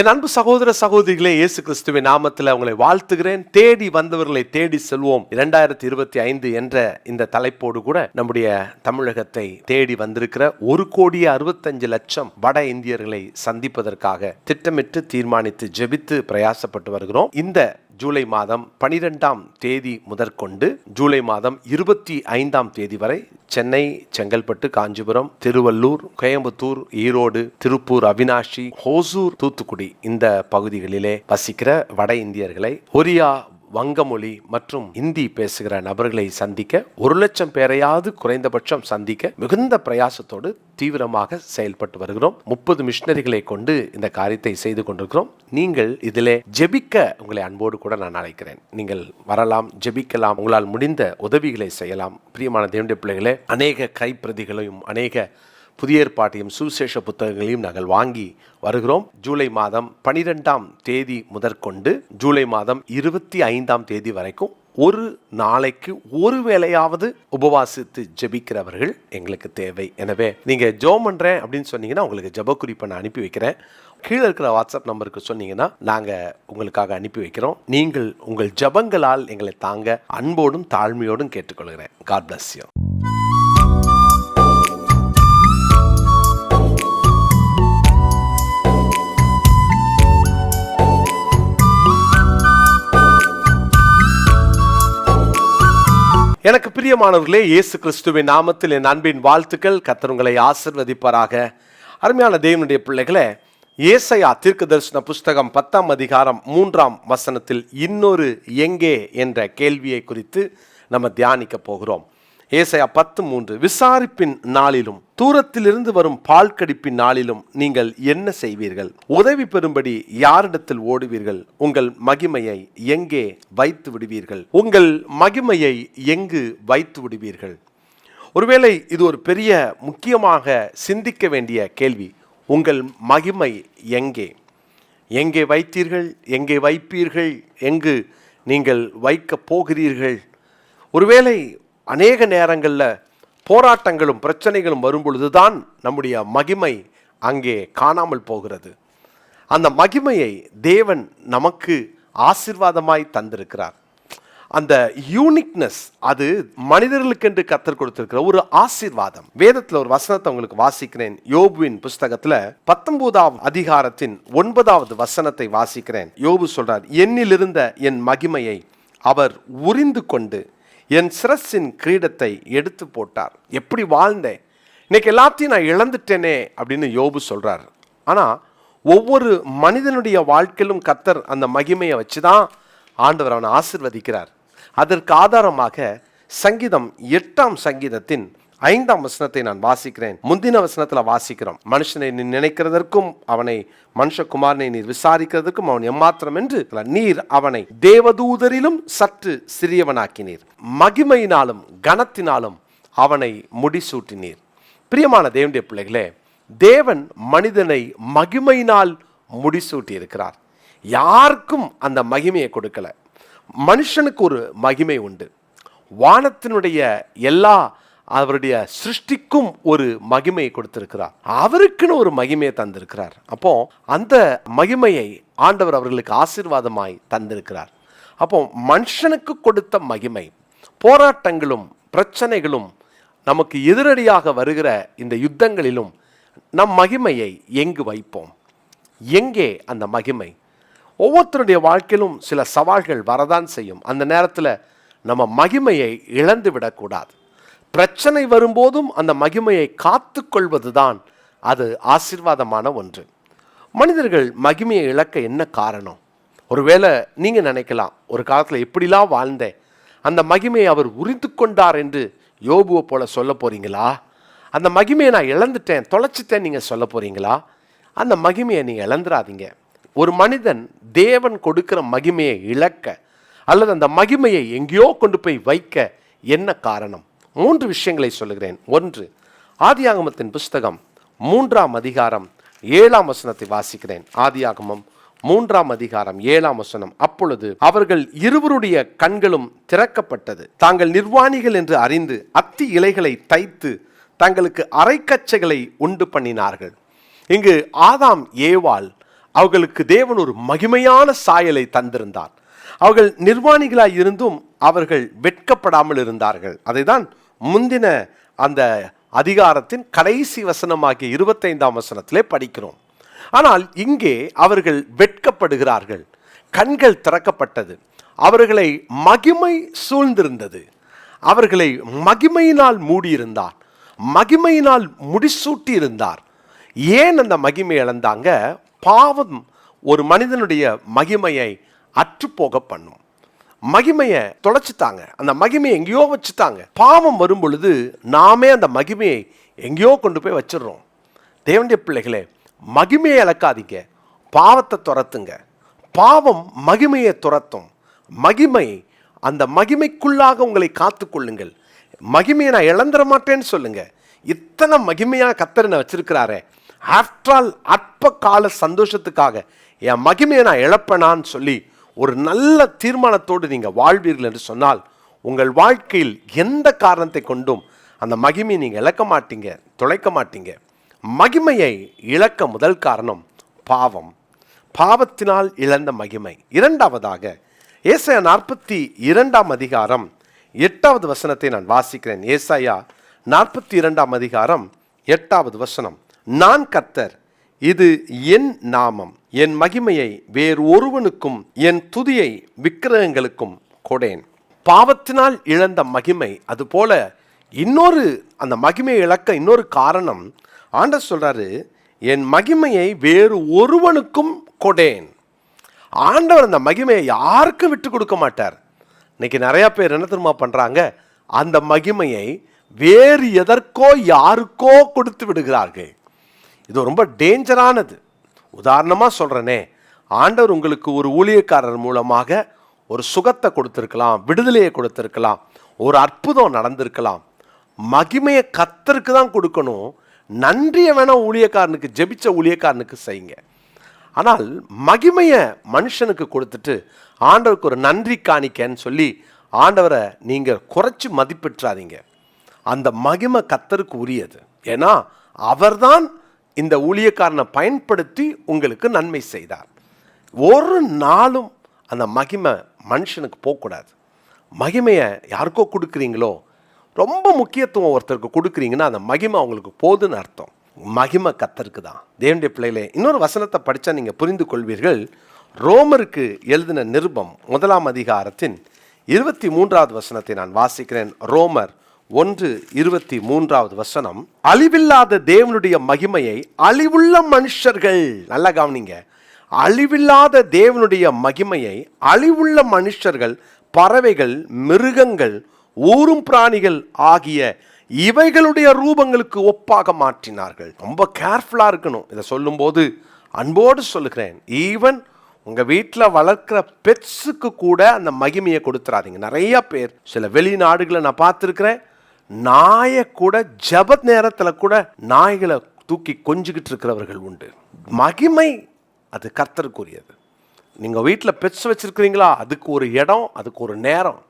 என் அன்பு சகோதர சகோதரிகளே, இயேசு கிறிஸ்துவின் நாமத்தில் உங்களை வாழ்த்துகிறேன். தேடி வந்தவர்களை தேடி செல்வோம் 2025 என்ற இந்த தலைப்போடு கூட நம்முடைய தமிழகத்தை தேடி வந்திருக்கிற 1,65,00,000 வட இந்தியர்களை சந்திப்பதற்காக திட்டமிட்டு தீர்மானித்து ஜெபித்து பிரயாசப்பட்டு வருகிறோம். இந்த ஜூலை மாதம் 12ஆம் தேதி முதற்கொண்டு ஜூலை மாதம் 25ஆம் தேதி வரை சென்னை, செங்கல்பட்டு, காஞ்சிபுரம், திருவள்ளூர், கோயம்புத்தூர், ஈரோடு, திருப்பூர், அவினாஷி, ஹோசூர், தூத்துக்குடி இந்த பகுதிகளிலே வசிக்கிற வட இந்தியர்களை, ஒரியா, வங்கமொழி மற்றும் இந்தி பேசுகிற நபர்களை சந்திக்க 1,00,000 பேரையாவது குறைந்தபட்சம் சந்திக்க மிகுந்த பிரயாசத்தோடு தீவிரமாக செயல்பட்டு வருகிறோம். 30 மிஷனரிகளை கொண்டு இந்த காரியத்தை செய்து கொண்டிருக்கிறோம். நீங்கள் இதிலே ஜெபிக்க உங்களை அன்போடு கூட நான் அழைக்கிறேன். நீங்கள் வரலாம், ஜெபிக்கலாம், உங்களால் முடிந்த உதவிகளை செய்யலாம். பிரியமான தேவனுடைய பிள்ளைகளே, அநேக கைப்பிரதிகளையும் அநேக புதிய ஏற்பாட்டையும் சுவிசேஷ புத்தகங்களையும் நாங்கள் வாங்கி வருகிறோம். ஜூலை மாதம் 12ஆம் தேதி முதற்கொண்டு ஜூலை மாதம் 25ஆம் தேதி வரைக்கும் ஒரு நாளைக்கு ஒரு வேளையாவது உபவாசித்து ஜெபிக்கிறவர்கள் எங்களுக்கு தேவை. எனவே நீங்க ஜெபம் பண்றேன் அப்படின்னு சொன்னீங்கன்னா உங்களுக்கு ஜெப குறிப்பை நான் அனுப்பி வைக்கிறேன். கீழே இருக்கிற வாட்ஸ்அப் நம்பருக்கு சொன்னீங்கன்னா நாங்க உங்களுக்காக அனுப்பி வைக்கிறோம். நீங்கள் உங்கள் ஜெபங்களால் எங்களை தாங்க அன்போடும் தாழ்மையோடும் கேட்டுக்கொள்கிறேன். God bless you. எனக்கு பிரியமானவர்களே, இயேசு கிறிஸ்துவின் நாமத்தில் என் அன்பின் வாழ்த்துக்கள். கர்த்தர் உங்களை ஆசீர்வதிப்பாராக. அருமையான தேவனுடைய பிள்ளைகளே, ஏசாயா தீர்க்கதரிசன புஸ்தகம் 10ஆம் அதிகாரம் 3ஆம் வசனத்தில் இன்னொரு எங்கே என்ற கேள்வியை குறித்து நம்ம தியானிக்க போகிறோம். ஏசாயா 10:3, விசாரிப்பின் நாளிலும் தூரத்திலிருந்து வரும் பால் கடிப்பின் நாளிலும் நீங்கள் என்ன செய்வீர்கள்? உதவி பெறும்படி யாரிடத்தில் ஓடுவீர்கள்? உங்கள் மகிமையை எங்கே வைத்து விடுவீர்கள்? உங்கள் மகிமையை எங்கு வைத்து விடுவீர்கள்? ஒருவேளை இது ஒரு பெரிய முக்கியமாக சிந்திக்க வேண்டிய கேள்வி. உங்கள் மகிமை எங்கே? எங்கே வைத்தீர்கள்? எங்கே வைப்பீர்கள்? எங்கு நீங்கள் வைக்க போகிறீர்கள்? ஒருவேளை அநேக நேரங்களில் போராட்டங்களும் பிரச்சனைகளும் வரும் பொழுதுதான் நம்முடைய மகிமை அங்கே காணாமல் போகிறது. அந்த மகிமையை தேவன் நமக்கு ஆசீர்வாதமாய் தந்திருக்கிறார். அந்த யூனிக்னஸ் அது மனிதர்களுக்கென்று கர்த்தர் கொடுத்திருக்கிற ஒரு ஆசீர்வாதம். வேதத்தில் ஒரு வசனத்தை உங்களுக்கு வாசிக்கிறேன். யோபுவின் புஸ்தகத்தில் 19ஆம் அதிகாரத்தின் 9வது வசனத்தை வாசிக்கிறேன். யோபு சொல்றார், என்னிலிருந்த என் மகிமையை அவர் உரிந்து கொண்டு என் சிரசின் கிரீடத்தை எடுத்து போட்டார். எப்படி வாழ்ந்தேன், இன்னைக்கு எல்லாத்தையும் நான் இழந்துட்டேனே அப்படின்னு யோபு சொல்றார். ஆனா ஒவ்வொரு மனிதனுடைய வாழ்க்கையிலும் கர்த்தர் அந்த மகிமையை வச்சுதான் ஆண்டவர் அவனை ஆசீர்வதிக்கிறார். அதற்கு ஆதாரமாக சங்கீதம் 8ஆம் சங்கீதத்தின் 5ஆம் வசனத்தை நான் வாசிக்கிறேன். முந்தின வசனத்துல வாசிக்கிறோம், மனுஷனை நீ நினைக்கிறதற்கும் அவனை மனுஷகுமாரனை நீர் விசாரிக்கிறதற்கும் அவன் எம்மாத்திரம் என்று நீர் அவனை தேவதூதரிலும் சற்று சிறியவனாக்கினீர், மகிமையினாலும் கனத்தினாலும் அவனை முடிசூட்டினீர். பிரியமான தேவனுடைய பிள்ளைகளே, தேவன் மனிதனை மகிமையினால் முடிசூட்டி இருக்கிறார். யாருக்கும் அந்த மகிமையை கொடுக்கல. மனுஷனுக்கு ஒரு மகிமை உண்டு. வானத்தினுடைய எல்லா அவருடைய சிருஷ்டிக்கும் ஒரு மகிமையை கொடுத்திருக்கிறார். அவருக்குன்னு ஒரு மகிமையை தந்திருக்கிறார். அப்போ அந்த மகிமையை ஆண்டவர் அவர்களுக்கு ஆசீர்வாதமாய் தந்திருக்கிறார். அப்போ மனுஷனுக்கு கொடுத்த மகிமை, போராட்டங்களும் பிரச்சனைகளும் நமக்கு எதிரடியாக வருகிற இந்த யுத்தங்களிலும் நம் மகிமையை எங்கு வைப்போம்? எங்கே அந்த மகிமை? ஒவ்வொருத்தருடைய வாழ்க்கையிலும் சில சவால்கள் வரதான் செய்யும். அந்த நேரத்தில் நம்ம மகிமையை இழந்து விடக்கூடாது. பிரச்சனை வரும்போதும் அந்த மகிமையை காத்து கொள்வதுதான் அது ஆசீர்வாதமான ஒன்று. மனிதர்கள் மகிமையை இழக்க என்ன காரணம்? ஒருவேளை நீங்க நினைக்கலாம், ஒரு காலத்தில் எப்படிலாம் வாழ்ந்தேன், அந்த மகிமையை அவர் உரிந்து கொண்டார் என்று யோபுவை போல சொல்ல போறீங்களா? அந்த மகிமையை நான் இழந்துட்டேன், தொலைச்சிட்டேன் நீங்க சொல்ல போறீங்களா? அந்த மகிமையை நீங்க இழந்துடாதீங்க. ஒரு மனிதன் தேவன் கொடுக்கிற மகிமையை இழக்க அல்லது அந்த மகிமையை எங்கேயோ கொண்டு போய் வைக்க என்ன காரணம்? 3 விஷயங்களை சொல்லுகிறேன். 1, ஆதியாகமத்தின் புஸ்தகம் 3ஆம் அதிகாரம் 7ஆம் வசனத்தை வாசிக்கிறேன். ஆதியாகமம் 3ஆம் அதிகாரம் 7ஆம் வசனம். அப்பொழுது அவர்கள் இருவருடைய கண்களும் திறக்கப்பட்டது, தாங்கள் நிர்வாணிகள் என்று அறிந்து அத்தி இலைகளை தைத்து தங்களுக்கு அரைக்கச்சைகளை உண்டு பண்ணினார்கள். இங்கு ஆதாம் ஏவாள் அவர்களுக்கு தேவன் ஒரு மகிமையான சாயலை தந்திருந்தார். அவர்கள் நிர்வாணிகளாய் இருந்தும் அவர்கள் வெட்கப்படாமல் இருந்தார்கள். அதைதான் முந்தின அந்த அதிகாரத்தின் கடைசி வசனமாகிய 25ஆம் வசனத்திலே படிக்கிறோம். ஆனால் இங்கே அவர்கள் வெட்கப்படுகிறார்கள். கண்கள் திறக்கப்பட்டது. அவர்களை மகிமை சூழ்ந்திருந்தது. அவர்களை மகிமையினால் மூடியிருந்தார். மகிமையினால் முடிசூட்டி இருந்தார். ஏன் அந்த மகிமை இழந்தாங்க? பாவம் ஒரு மனிதனுடைய மகிமையை அற்றுப்போக பண்ணும். மகிமையை தொலைச்சிட்டாங்க. அந்த மகிமையை எங்கேயோ வச்சுட்டாங்க. பாவம் வரும் பொழுது நாமே அந்த மகிமையை எங்கேயோ கொண்டு போய் வச்சிடறோம். தேவனுடைய பிள்ளைகளே, மகிமையை இழக்காதீங்க. பாவத்தை துரத்துங்க. பாவம் மகிமையை துரத்தும். மகிமை, அந்த மகிமைக்குள்ளாக உங்களை காத்து கொள்ளுங்கள். மகிமையை நான் இழந்துட மாட்டேன்னு சொல்லுங்க. இத்தனை மகிமையாக கர்த்தர் வச்சிருக்கிறாரே, ஆஃப்டர் ஆல் அற்ப கால சந்தோஷத்துக்காக என் மகிமையை நான் இழப்பேனான்னு சொல்லி ஒரு நல்ல தீர்மானத்தோடு நீங்கள் வாழ்வீர்கள் என்று சொன்னால் உங்கள் வாழ்க்கையில் எந்த காரணத்தை கொண்டும் அந்த மகிமையை நீங்கள் இழக்க மாட்டீங்க, தொலைக்க மாட்டீங்க. மகிமையை இழக்க முதல் காரணம் பாவம். பாவத்தினால் இழந்த மகிமை. இரண்டாவதாக ஏசாயா 42ஆம் அதிகாரம் 8வது வசனத்தை நான் வாசிக்கிறேன். ஏசாயா 42ஆம் அதிகாரம் 8வது வசனம். நான் கர்த்தர், இது என் நாமம், என் மகிமையை வேறு ஒருவனுக்கும் என் துதியை விக்கிரகங்களுக்கும் கொடேன். பாவத்தினால் இழந்த மகிமை. அதுபோல இன்னொரு அந்த மகிமையை இழக்க இன்னொரு காரணம் ஆண்டவர் சொல்றாரு, என் மகிமையை வேறு ஒருவனுக்கும் கொடேன். ஆண்டவர் அந்த மகிமையை யாருக்கும் விட்டு கொடுக்க மாட்டார். இன்னைக்கு நிறைய பேர் என்ன தெரியுமா பண்றாங்க? அந்த மகிமையை வேறு எதற்கோ யாருக்கோ கொடுத்து விடுகிறார்கள். இது ரொம்ப டேஞ்சரானது. உதாரணமாக சொல்கிறேனே, ஆண்டவர் உங்களுக்கு ஒரு ஊழியக்காரர் மூலமாக ஒரு சுகத்தை கொடுத்துருக்கலாம், விடுதலையை கொடுத்துருக்கலாம், ஒரு அற்புதம் நடந்திருக்கலாம். மகிமையை கர்த்தருக்கு தான் கொடுக்கணும். நன்றியை வேணால் ஊழியக்காரனுக்கு, ஜெபிச்ச ஊழியக்காரனுக்கு செய்யுங்க. ஆனால் மகிமையை மனுஷனுக்கு கொடுத்துட்டு ஆண்டவருக்கு ஒரு நன்றி காணிக்கன்னு சொல்லி ஆண்டவரை நீங்கள் குறைச்சி மதிப்பிட்டுறாதீங்க. அந்த மகிமை கர்த்தருக்கு உரியது. ஏன்னா அவர்தான் இந்த ஊழியக்காரனை பயன்படுத்தி உங்களுக்கு நன்மை செய்தார். ஒரு நாளும் அந்த மகிமை மனுஷனுக்கு போகக்கூடாது. மகிமையை யாருக்கோ கொடுக்குறீங்களோ, ரொம்ப முக்கியத்துவம் ஒருத்தருக்கு கொடுக்குறீங்கன்னா அந்த மகிமை அவங்களுக்கு போதுன்னு அர்த்தம். மகிமை கர்த்தருக்கு தான். தேவனுடைய பிள்ளைகளே, இன்னொரு வசனத்தை படித்தா நீங்கள் புரிந்து கொள்வீர்கள். ரோமருக்கு எழுதின நிருபம் 1ஆம் அதிகாரத்தின் 23வது வசனத்தை நான் வாசிக்கிறேன். ரோமர் 1:23 வசனம். அழிவில்லாத தேவனுடைய மகிமையை அழிவுள்ள மனுஷர்கள், நல்லா கவனிங்க, அழிவில்லாத தேவனுடைய மகிமையை அழிவுள்ள மனுஷர்கள், பறவைகள், மிருகங்கள், ஊரும் பிராணிகள் ஆகிய இவைகளுடைய ரூபங்களுக்கு ஒப்பாக மாற்றினார்கள். ரொம்ப கேர்ஃபுல்லாக இருக்கணும். இதை சொல்லும்போது அன்போடு சொல்லுகிறேன், ஈவன் உங்கள் வீட்டில் வளர்க்குற பெட்ஸுக்கு கூட அந்த மகிமையை கொடுத்துறாதீங்க. நிறைய பேர், சில வெளிநாடுகளை நான் பார்த்துருக்கிறேன், நாயை கூட ஜப நேரத்தில் கூட நாய்களை தூக்கி கொஞ்சிக்கிட்டு இருக்கிறவர்கள் உண்டு. மகிமை அது கர்த்தருக்குரியது. நீங்கள் வீட்டில் பெட்ஸ் வச்சுருக்கிறீங்களா, அதுக்கு ஒரு இடம், அதுக்கு ஒரு நேரம்.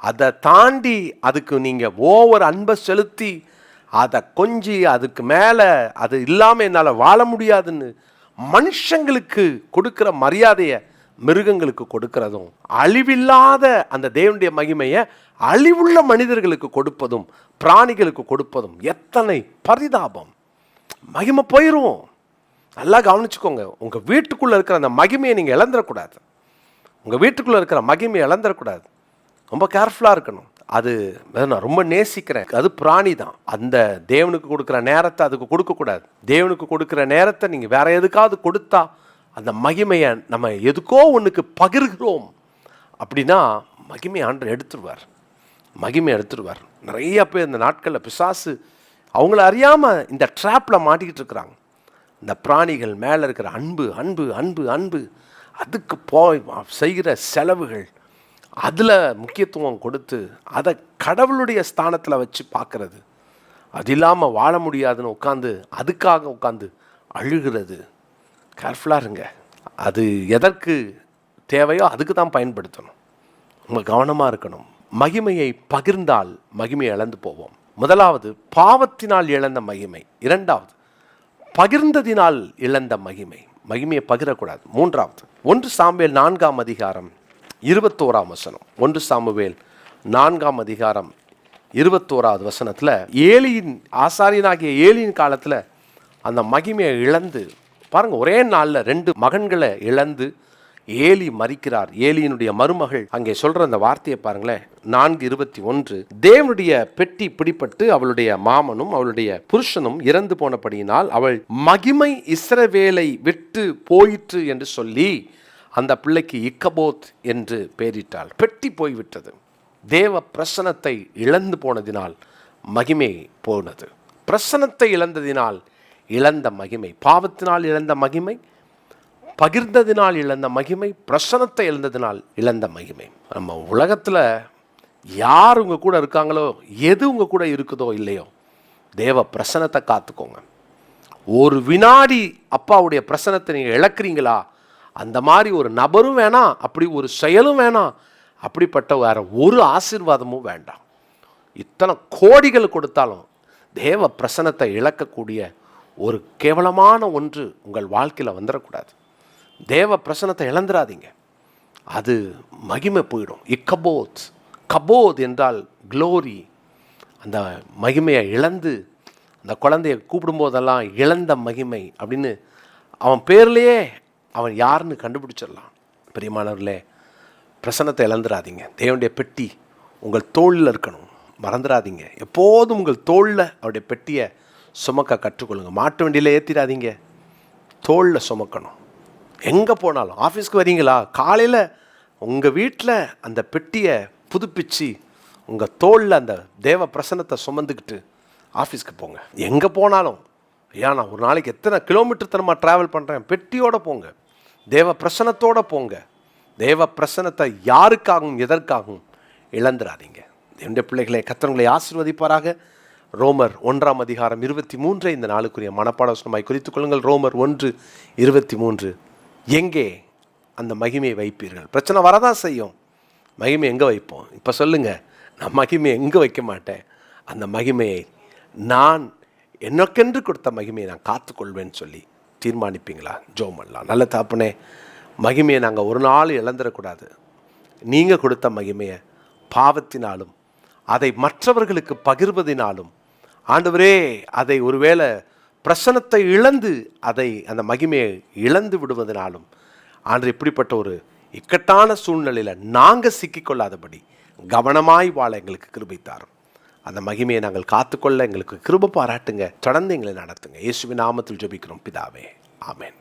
அதை தாண்டி அதுக்கு நீங்கள் ஓவர் அன்பை செலுத்தி அதை கொஞ்சி அதுக்கு மேலே அது இல்லாமல் என்னால் வாழ முடியாதுன்னு மனுஷங்களுக்கு கொடுக்குற மரியாதையை மிருகங்களுக்கு கொடுக்கிறதும், அழிவில்லாத அந்த தேவனுடைய மகிமையை அழிவுள்ள மனிதர்களுக்கு கொடுப்பதும், பிராணிகளுக்கு கொடுப்பதும் எத்தனை பரிதாபம். மகிமை போயிடும். நல்லா கவனிச்சுக்கோங்க. உங்கள் வீட்டுக்குள்ளே இருக்கிற அந்த மகிமையை நீங்கள் இழந்துடக்கூடாது. உங்கள் வீட்டுக்குள்ளே இருக்கிற மகிமையை இழந்துடக்கூடாது. ரொம்ப கேர்ஃபுல்லாக இருக்கணும். அது நான் ரொம்ப நேசிக்கிறேன், அது பிராணி தான். அந்த தேவனுக்கு கொடுக்குற நேரத்தை அதுக்கு கொடுக்கக்கூடாது. தேவனுக்கு கொடுக்குற நேரத்தை நீங்கள் வேற எதுக்காவது கொடுத்தா அந்த மகிமையை நம்ம எதுக்கோ ஒன்றுக்கு பகிர்கிறோம் அப்படின்னா மகிமையை ஆண்டவர் எடுத்துருவார். மகிமை எடுத்துருவார். நிறைய பேர் இந்த நாட்களில் பிசாசு அவங்கள அறியாமல் இந்த ட்ராப்பில் மாட்டிக்கிட்டு இருக்கிறாங்க. இந்த பிராணிகள் மேலே இருக்கிற அன்பு அன்பு அன்பு அன்பு, அதுக்கு போய் செய்கிற செலவுகள், அதில் முக்கியத்துவம் கொடுத்து அதை கடவுளுடைய ஸ்தானத்தில் வச்சு பார்க்கறது, அது இல்லாமல் வாழ முடியாதுன்னு அதுக்காக உட்காந்து அழுகிறது. கேர்ஃபுல்லாக இருங்க. அது எதற்கு தேவையோ அதுக்கு தான் பயன்படுத்தணும். உங்கள் கவனமாக இருக்கணும். மகிமையை பகிர்ந்தால் மகிமையை இழந்து போவோம். முதலாவது பாவத்தினால் இழந்த மகிமை. இரண்டாவது பகிர்ந்ததினால் இழந்த மகிமை. மகிமையை பகிரக்கூடாது. மூன்றாவது 1 சாமுவேல் 4ஆம் அதிகாரம் 21ஆம் வசனம். 1 சாமுவேல் 4ஆம் அதிகாரம் 21வது வசனத்தில் ஏலியின் ஆசாரியனாகிய ஏலியின் காலத்தில் அந்த மகிமையை இழந்து பாருங்க, ஒரே நாளில் 2 மகன்களை இழந்து ஏலி மரிக்கிறார். ஏலியினுடைய மருமகள் அங்கே சொல்ற அந்த வார்த்தையை பாருங்களேன். 4:21, தேவனுடைய பெட்டி பிடிப்பட்டு அவளுடைய மாமனும் அவளுடைய புருஷனும் இறந்து போனபடியினால் அவள் மகிமை இஸ்ரவேலை விட்டு போயிற்று என்று சொல்லி அந்த பிள்ளைக்கு இக்கபோத் என்று பெயரிட்டாள். பெட்டி போய்விட்டது. தேவ பிரசனத்தை இழந்து போனதினால் மகிமை போனது. பிரசனத்தை இழந்ததினால் இழந்த மகிமை, பாவத்தினால் இழந்த மகிமை, பகிர்ந்ததினால் இழந்த மகிமை, பிரசனத்தை இழந்ததினால் இழந்த மகிமை. நம்ம உலகத்தில் யார் உங்க கூட இருக்காங்களோ, எது உங்க கூட இருக்குதோ இல்லையோ, தேவ பிரசனத்தை காத்துக்கோங்க. ஒரு வினாடி அப்பாவுடைய பிரசனத்தை நீங்கள் இழக்கிறீங்களா, அந்த மாதிரி ஒரு நபரும் வேணாம், அப்படி ஒரு செயலும் வேணாம், அப்படிப்பட்ட வேற ஒரு ஆசீர்வாதமும் வேண்டாம். இத்தனை கோடிகள் கொடுத்தாலும் தேவ பிரசனத்தை இழக்கக்கூடிய ஒரு கேவலமான ஒன்று உங்கள் வாழ்க்கையில் வந்துடக்கூடாது. தேவ பிரசனத்தை இழந்துடாதீங்க, அது மகிமை போயிடும். இக்கபோத், கபோத் என்றால் க்ளோரி. அந்த மகிமையை இழந்து அந்த குழந்தைய கூப்பிடும்போதெல்லாம் இழந்த மகிமை அப்படின்னு அவன் பேர்லேயே அவன் யாருன்னு கண்டுபிடிச்சிடலாம். பிரியமானவர்களே, பிரசனத்தை இழந்துடாதீங்க. தேவனுடைய பெட்டி உங்கள் தோளில் இருக்கணும், மறந்துடாதீங்க. எப்போதும் உங்கள் தோளில் அவருடைய பெட்டியை சுமக்க கற்றுக்கொள்ளுங்க. மாட்டு வண்டியில் ஏற்றிடாதீங்க, தோளில் சுமக்கணும். எங்கே போனாலும், ஆஃபீஸ்க்கு வரீங்களா, காலையில் உங்கள் வீட்டில் அந்த பெட்டியை புதுப்பிச்சு உங்கள் தோளில் அந்த தேவ பிரசனத்தை சுமந்துக்கிட்டு ஆஃபீஸ்க்கு போங்க. எங்கே போனாலும், ஐயா நான் ஒரு நாளைக்கு எத்தனை கிலோமீட்டர் தரமாக ட்ராவல் பண்ணுறேன், பெட்டியோடு போங்க, தேவ பிரசனத்தோடு போங்க. தேவ பிரசனத்தை யாருக்காகவும் எதற்காகவும் இழந்துடாதீங்க. என்னுடைய பிள்ளைகளை கர்த்தர் ஆசீர்வதிப்பாராக. ரோமர் 1ஆம் அதிகாரம் 23 இந்த நாளுக்குரிய மனப்பாடமாய் குறித்துக் கொள்ளுங்கள். ரோமர் 1:23, எங்கே அந்த மகிமையை வைப்பீர்கள்? பிரச்சனை வரதான் செய்யும், மகிமை எங்கே வைப்போம்? இப்போ சொல்லுங்கள், நான் மகிமையை எங்கே வைக்க மாட்டேன். அந்த மகிமையை நான் எனக்கென்று கொடுத்த மகிமையை நான் காத்துக்கொள்வேன்னு சொல்லி தீர்மானிப்பீங்களா? ஜெபம் பண்ணலாம். நல்ல தகப்பனே, மகிமையை நாங்கள் ஒரு நாள் இழந்துடக்கூடாது. நீங்கள் கொடுத்த மகிமையை பாவத்தினாலும் அதை மற்றவர்களுக்கு பகிர்வதினாலும், ஆண்டவரே, அதை ஒருவேளை பிரசனத்தை இழந்து அதை அந்த மகிமையை இழந்து விடுவதனாலும், ஆண்டு இப்படிப்பட்ட ஒரு இக்கட்டான சூழ்நிலையில் நாங்கள் சிக்கிக்கொள்ளாதபடி கவனமாய் வாழ எங்களுக்கு கிருபை தாரும். அந்த மகிமையை நாங்கள் காத்துக்கொள்ள எங்களுக்கு கிருபை பாராட்டுங்க. தொடர்ந்து எங்களை நடத்துங்க. இயேசுவின் நாமத்தில் ஜெபிக்கிறோம் பிதாவே, ஆமென்.